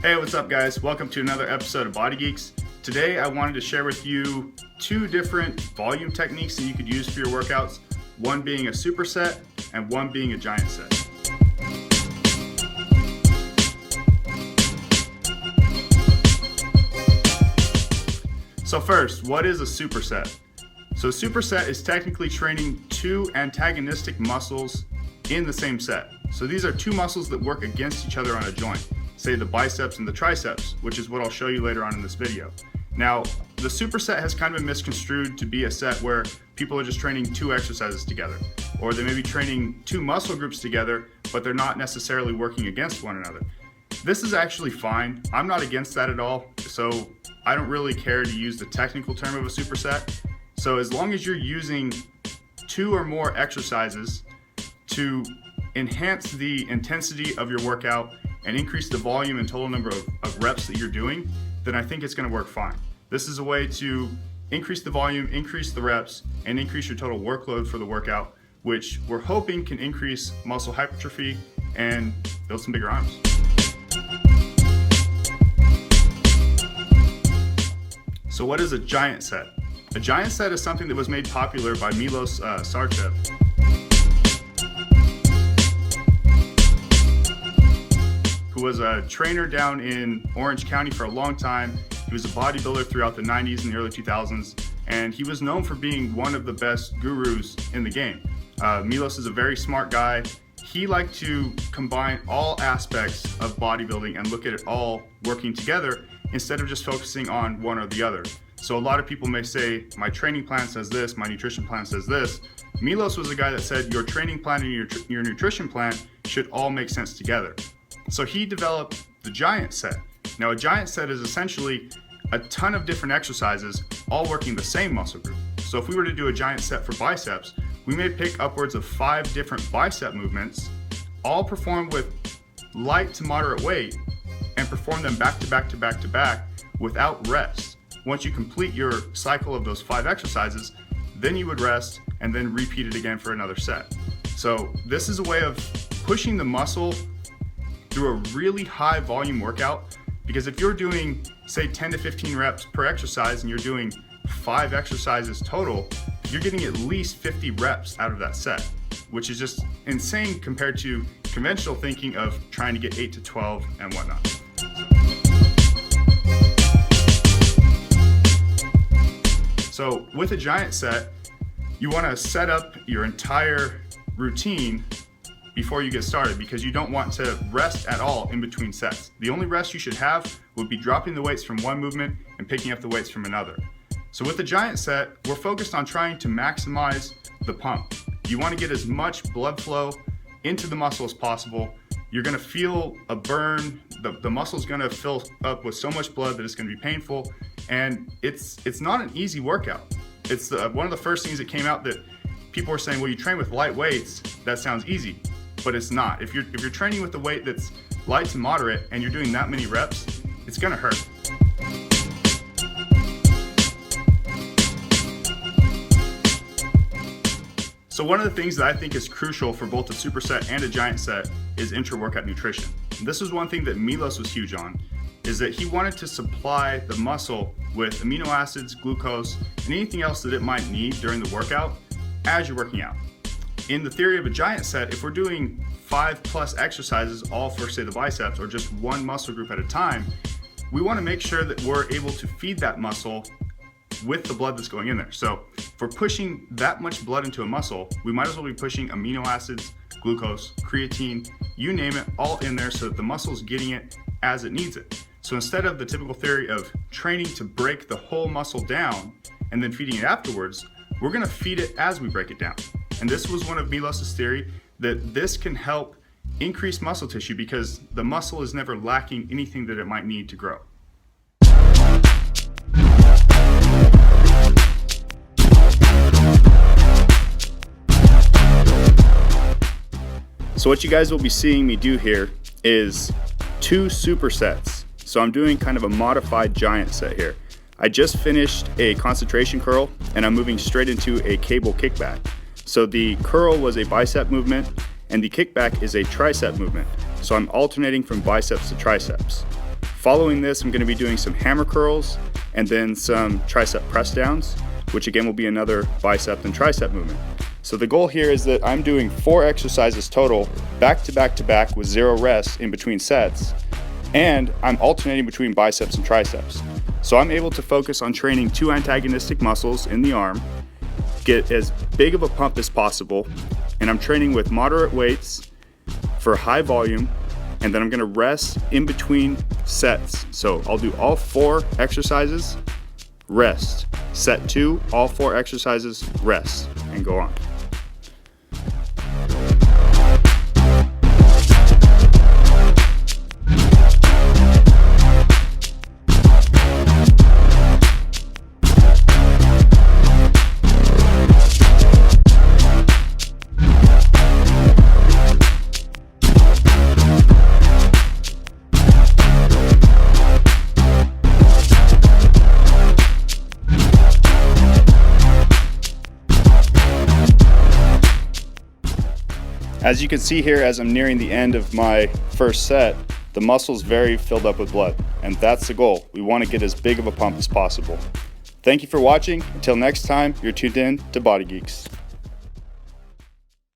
Hey, what's up guys? Welcome to another episode of Body Geeks. Today I wanted to share with you two different volume techniques that you could use for your workouts, one being a superset and one being a giant set. So first, what is a superset? So a superset is technically training two antagonistic muscles in the same set. So these are two muscles that work against each other on a joint, say the biceps and the triceps, which is what I'll show you later on in this video. Now, the superset has kind of been misconstrued to be a set where people are just training two exercises together, or they may be training two muscle groups together, but they're not necessarily working against one another. This is actually fine. I'm not against that at all, so I don't really care to use the technical term of a superset. So as long as you're using two or more exercises to enhance the intensity of your workout and increase the volume and total number of reps that you're doing, then I think it's going to work fine. This is a way to increase the volume, increase the reps, and increase your total workload for the workout, which we're hoping can increase muscle hypertrophy and build some bigger arms. So what is a giant set? A giant set is something that was made popular by Milos Sarcev. Who was a trainer down in Orange County for a long time. He was a bodybuilder throughout the 90s and the early 2000s, and he was known for being one of the best gurus in the game. Milos is a very smart guy. He liked to combine all aspects of bodybuilding and look at it all working together instead of just focusing on one or the other. So a lot of people may say, my training plan says this, my nutrition plan says this. Milos was a guy that said your training plan and your nutrition plan should all make sense together. So he developed the giant set. Now a giant set is essentially a ton of different exercises all working the same muscle group. So if we were to do a giant set for biceps, we may pick upwards of 5 different bicep movements, all performed with light to moderate weight, and perform them back to back to back to back without rest. Once you complete your cycle of those 5 exercises, then you would rest and then repeat it again for another set. So this is a way of pushing the muscle through a really high volume workout, because if you're doing say 10 to 15 reps per exercise and you're doing 5 exercises total, you're getting at least 50 reps out of that set, which is just insane compared to conventional thinking of trying to get 8 to 12 and whatnot. So with a giant set, you want to set up your entire routine before you get started, because you don't want to rest at all in between sets. The only rest you should have would be dropping the weights from one movement and picking up the weights from another. So with the giant set, we're focused on trying to maximize the pump. You want to get as much blood flow into the muscle as possible. You're going to feel a burn. The muscle's going to fill up with so much blood that it's going to be painful, and it's not an easy workout. It's one of the first things that came out that people were saying, well, you train with light weights, that sounds easy, but it's not. If you're training with a weight that's light to moderate and you're doing that many reps, it's going to hurt. So one of the things that I think is crucial for both a superset and a giant set is intra-workout nutrition. And this is one thing that Milos was huge on, is that he wanted to supply the muscle with amino acids, glucose, and anything else that it might need during the workout as you're working out. In the theory of a giant set, if we're doing 5+ exercises, all for say the biceps, or just one muscle group at a time, we want to make sure that we're able to feed that muscle with the blood that's going in there. So if we're pushing that much blood into a muscle, we might as well be pushing amino acids, glucose, creatine, you name it, all in there so that the muscle's getting it as it needs it. So instead of the typical theory of training to break the whole muscle down and then feeding it afterwards, we're going to feed it as we break it down. And this was one of Milos' theory, that this can help increase muscle tissue because the muscle is never lacking anything that it might need to grow. So what you guys will be seeing me do here is 2 supersets. So I'm doing kind of a modified giant set here. I just finished a concentration curl and I'm moving straight into a cable kickback. So the curl was a bicep movement and the kickback is a tricep movement. So I'm alternating from biceps to triceps. Following this, I'm going to be doing some hammer curls and then some tricep press downs, which again will be another bicep and tricep movement. So the goal here is that I'm doing 4 exercises total, back to back to back with 0 rest in between sets, and I'm alternating between biceps and triceps. So I'm able to focus on training 2 antagonistic muscles in the arm, get as big of a pump as possible, and I'm training with moderate weights for high volume, and then I'm gonna rest in between sets. So I'll do all 4 exercises, rest. Set 2, all 4 exercises, rest, and go on. As you can see here, as I'm nearing the end of my first set, the muscle's very filled up with blood, and that's the goal. We want to get as big of a pump as possible. Thank you for watching. Until next time, you're tuned in to Body Geeks.